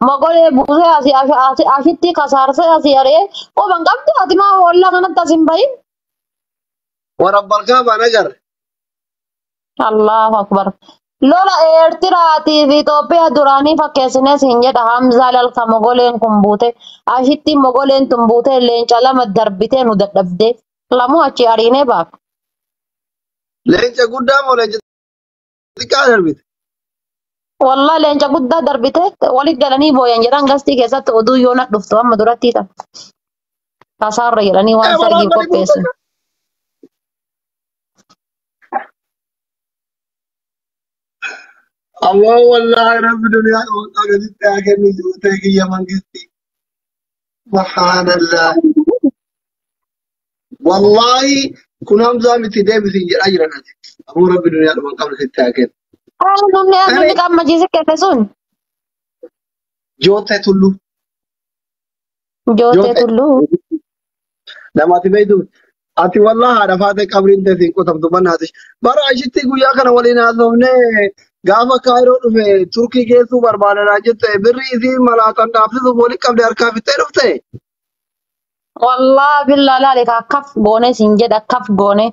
Mogole buuse asitti kasaarse asii aree oban qabdu ati maa walla kanatti asin bahin. ورب الكعبة نجر Allahu akbar. Lola Eertiraatii fi Itoophiyaa duraanii fakkeessine siin jedha Hamzaa lalka mogoleen kun buute asitti mogoleen tun buute leenca lama darbitee nu dadhabdee lamuu achi ariinee baaf. لينجا قدام ولا تكاد بيت Wallah leenca guddaa darbitee walit galanii booyan jedhan gastii keessatti oduu yoo na dhuftu amma duratti ta'a. Kasaarra jedhanii waan sargiif qopheessan. الله والله رب الدنيا وقال تتاكل نزوتك يا منقستي سبحان الله والله كن همزة متدابي في أجر ناتي أبو رب الدنيا من قبل تتاكل Namni qaama jiise keessa sun جوتة تلو jootee tulluu. لما تبيدو أتي والله أنا فاتك قبل أنت في كتب دبناتش برا عشتي قويا كان ولينا ذهنه قام كايرو في تركي كيسو بربانا راجت بري ذي ملاكان دافع بولي قبل أركاب تيرفته Wallah billaa laale akkaf goone siin jedha akkaf goone.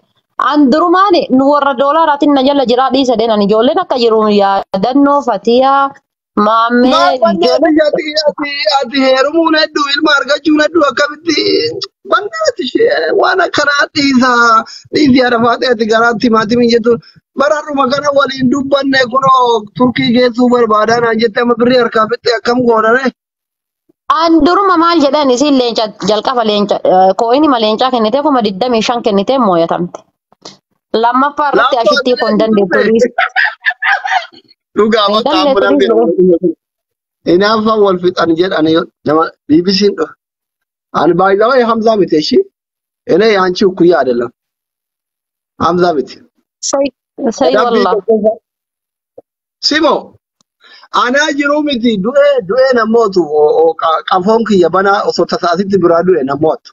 An durumaani nu warra doolaaraatiin na jala jiraa dhiisa deeman ijoolleen akka jiru yaadannoo Fatiyaa ما Maammee بنا ijoolleen أتي هرمون هدو الماركة جون هدو أكبتي بنا تشي وأنا كناتي إذا أنا فاتي أتي كناتي ما تمين جتو برا روما كنا ولين دوبنا كنا تركي كيسو بربادا نجت ما بري أركاب كم غورة an duruma maal jedhan isin leenca jalqaba leenca kooyini ma leencaa kennitee kuma 25 kennitee mooyatamte. Lammaffaa لا irratti ashitti kun dandeettu dhiisa. Dhugaa bakka ambulan beeku. Inaafa wal fixan jedhan nama BBC'n dho. Ani baay'ee Hamza miti shi. Ele yaanchi ukuyya አይደለም. Hamza miti. Sai wallah. Simo ana jiru miti du'e namootu qafoon kiyya bana osoo tasaasitti biraa du'e namootu.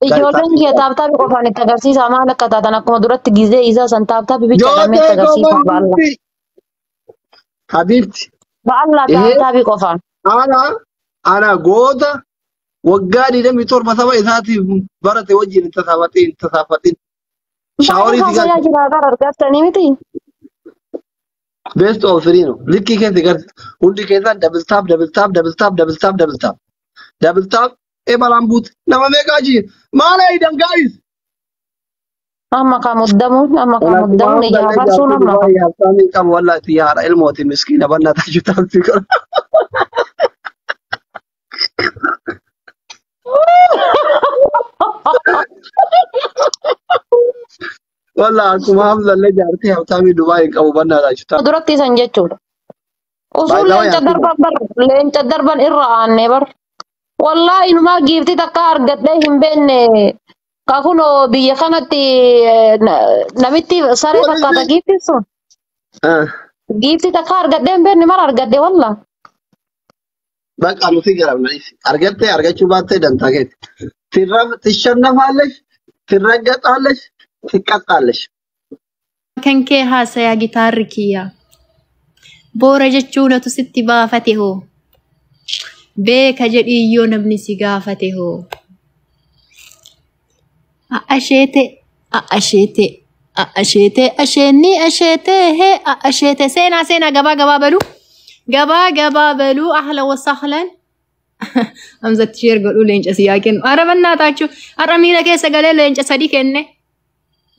Ijoolleen kiyya taaptaabii qofaan itti agarsiisa maal akka taatan akkuma duratti gizee isaa san taaptaabii bichaadhamee itti agarsiisa baalla. Habibti. Baalla taaptaabii qofaan. Ana goota waggaa 27 saba isaatiif barate wajjin tasaafatin. Shaaworii Baay'ee haasayaa jira agar argattanii miti. Best of three no. Likki keessa garti. Hundi keessa double tap. Balaan buute. Nama meeqaa jiru? Maal eeyidan guys? Amma kan muddamuun ijaa farsuun amma. Haftaanii qabu wallahi yaara ilmooti miskiina bannaa taaju taasisi qaba. Wallahi akkuma Hamzallee jaartii haftaanii Dubaay qabu bannaa taaju taasisi. Duratti san jechuudha. Usuun leenca darban irra aannee bar. Wallahi inumaa giiftii takka argadhee hin beekne kakunoo biyya kanatti namitti saree fakkaata giiftiin sun. Giiftii takka argadhee hin beekne mara argadhe wallah. Bakka nuti garamnanis argattee argachuu baattee dantaa keeti. Tishannafaallesh, tirraggaxaallesh, tiqqaxaallesh. Kan kee haasayaa gitaarri kiyya. Boora jechuunatu sitti baafate hoo. Beeka jedhii yoo namni si gaafate hoo. Asheete seenaa gabaa baluu ahla wasahlan. Hamzatti sheer godhuu leenca siyaa kennu. Ara bannaataachu har'a miila keessa galee leenca sadii kenne.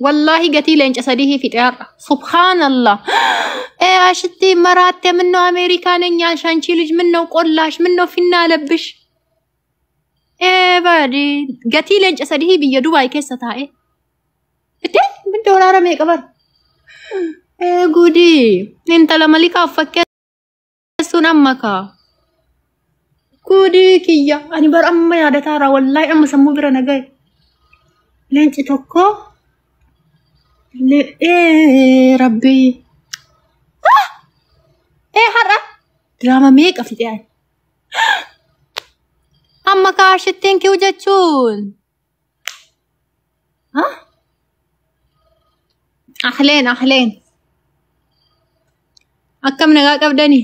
Wallahi gatii leenca sadii fixe har'a. Subhaanallah. Ashitti maraatte ምነው አሜሪካንኛ ሻንቺ ልጅ ምነው ቆላሽ ምነው ፊና ለብሽ ባዲ ገቲ ለንጨ ሰዲህ ብየ ዱባይ ከሰ ታኤ እዴ ምን ዶላር መቀበር ጉዲ እንተ ለመሊካ ፈከሱን አመካ ጉዲ ኪያ አኒ በረም ያደታራ ወላይ አመሰሙ ብረ ነገይ ለንጭ ቶኮ ረቢ har'a diraama meeqa fixee amma kaashittiin kiu jechuun ahleen akkam nagaa qabdanii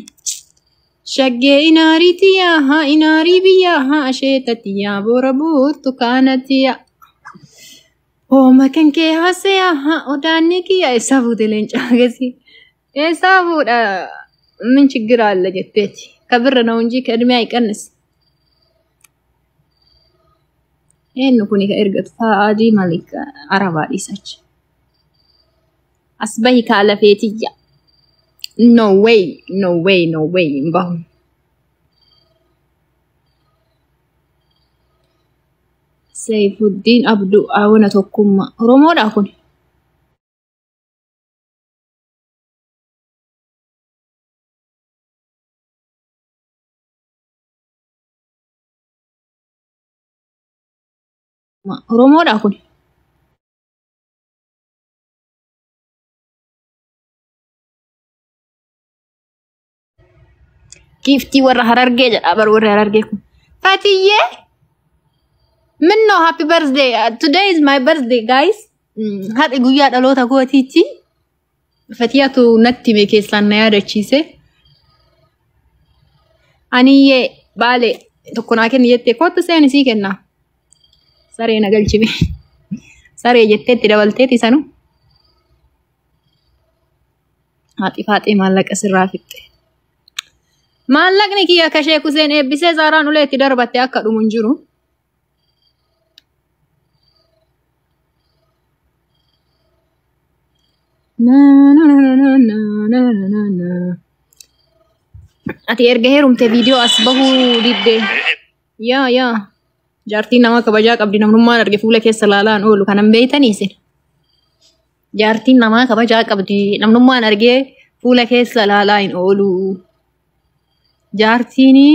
شقي إناري تياها إناري بياها أشيتتي يا بوربوت كانت ما كان كي هسياها ودانيكي يا إسافو دلين جاغسي إسافو من شجرة اللي جتتي كبرنا ونجيك أرمي كنس إنه كوني كإرقت فادي ملك عربا ريساتش أصبحي كالفتية no way مبهم سيف الدين أبدو أعونة توكم رمود أكون رمود أكون كيف تي ورا هررجة أبر ورا هررجكم فاتية منو happy birthday today is my birthday guys هذا قويات ألوتا قوتيتي فتياتو نتي ميكيسلان نيادة تشيسي أني بالي تكون أكن يتي كوت سيني سيكنا ساري نقل شبي ساري جتتي دولتي سانو هاتي فاتي مالك أسر رافتي مالك نكي يا كشيكو سين إبسي زاران وليتي دربتي أكدو منجرو ati erga herumte video asbahu didde ya jaartiin nama kabajaa qabdi namnummaan arge fuula keessa laalaan oolu kanan beeytanii isin jaartiin nama kabajaa qabdi namnummaan arge fuula keessa laalaa hin oolu jaartiini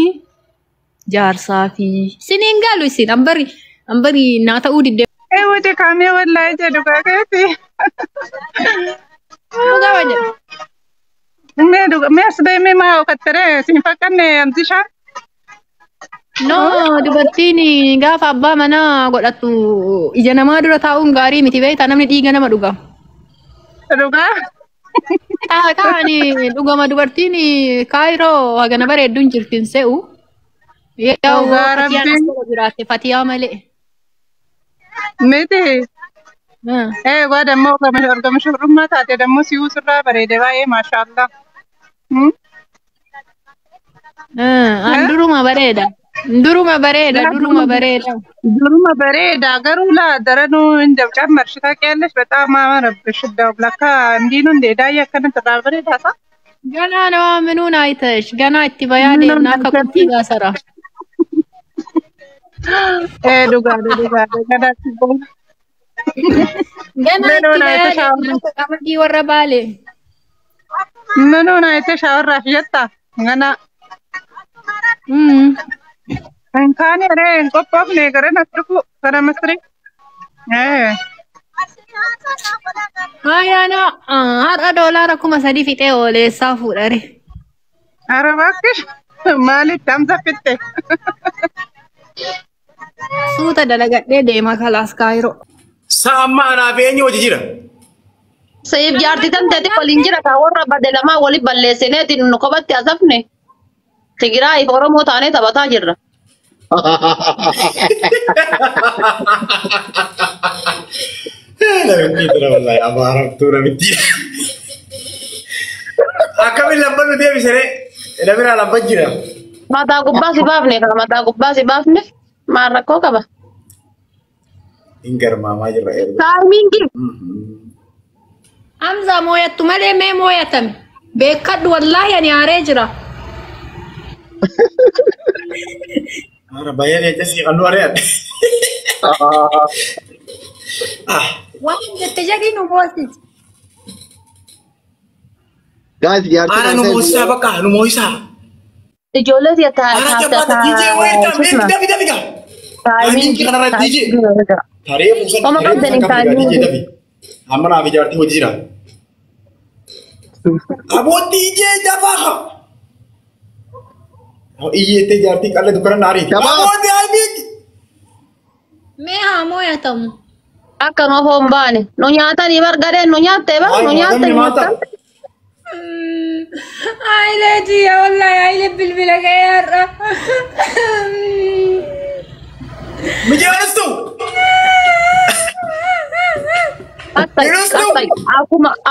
jaarsaa fi siniin gaalu isin ambari naa ta'uu didde wote kame wallahi jedhu kakati dhugaa wajja me asbay me ma okatere sin fakkanne amtisha no dubartiin gaafa abbaa manaa godhattu ija namaa dura taa'uun gaarii miti beektaa namni dhiiga nama dhuga kaani dhugama dubartiin kaayiroo hagana bareedduun jirtin se'u jiraate fatiyaa malee miti waa dammoo orgamashurrummaa taate dammoo si usurraa bareede baay'ee maashaallah duruma bareeda duruma bareeda garuu laa daranuu inda cammarshita qeellesh በጣም አማረብሽዳው ለካ እንዲህ ነው እንደ ዳይ ያከነ ተባበረዳሳ ገና ነው ምኑን አይተሽ ገና እትበያለ እና ከቁቲ ጋር ሰራ ዱጋ ገና ትቦ ገና እትበያለ ወረባለ ምኑን አይተሽ አወራሽ የታ ገና እንካኔ ረ እንቆጳፍ ነገረን አጥቁ ከረመስሪ ayana har'a doolaara 3,000 fixee ooleessaa fuudhare arabaakish maaliif tamsa fitte suuta dalagadhee deema kalaas kaayiroo Sama anaaf eenyu hojii jira? Sayif jaartitan teeti waliin jira kaa warra bade lamaa wali balleessineeti nu kophaatti asafne Tigraay fi Oromoo taanee taphataa jirra. Namni dura wallahi abaaramtuu namitti. Akkamiin lamban nu deebisee namni lamban jira. Mataa gubbaa si baafne kana mataa gubbaa si baafne maal rakkoo qaba? Ingarmaamaa jirra erga. Taayimiingi. Hamza mooyattu malee mee mooyatame beekadhu wallaahi ani aaree jira. Ara bayar aja sih kan luar ya. Waan jette jadi nu boosi. Guys, jaartiin Ara nu mau isa bakka nu mau isa. Ijoollee si Ara cepat DJ wait Taayimiingi. Kana rat DJ. Tarii fuusan. Oma qabdani taayimiingi. DJ tapi. Amma naa fi jaartii hojii jira. Aboo DJ jafaa. Iyyete jaartii qalle dukana naari. Aboo taayimiingi. Mee haa mooyatamu. Akka nu hoon baane nu nyaatanii bargadeen nu nyaattee bara nu nyaattee. عائلتي يا والله عائلة بالبلغير. مجلستو Katay.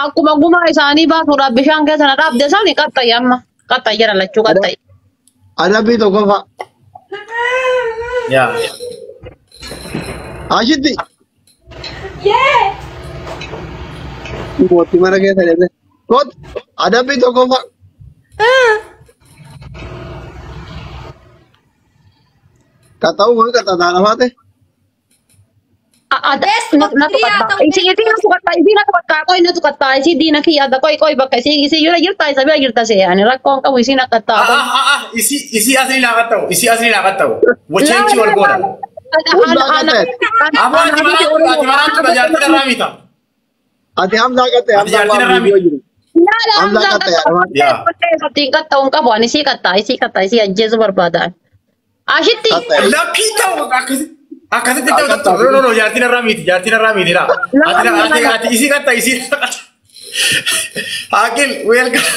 Akkuma gumaa isaanii baasuudhaaf bishaan keessa na dhaabde sani katay amma. Katay jira lachuu katay. Adabbii tokkoffaa. يا Ashitti. Yeah. Mootii mana keessa deemte. Koot adabbii tokkoffaa. Kata'uu waan qaxxaataa lafaate. Isi tukattaa isi diina kiyyaadha koi bakka isi yoo jirta isa bira jirta see ani rakkoon qabu isi nakattaa. isi asli laqataw isi asli laqataw wachenchi wal goda ama ati maratu da jartina ramita Ati Hamzaa qaxxee Hamzaa waan viidiyoo jiru. Hamzaa qaxxee Satiin kattaa un qabu ani isi kattaa isi ajjeesu barbaadan. Ashitti. lapita akasitti ta'u no jartina ramiti la ati isi katta isi akil welcome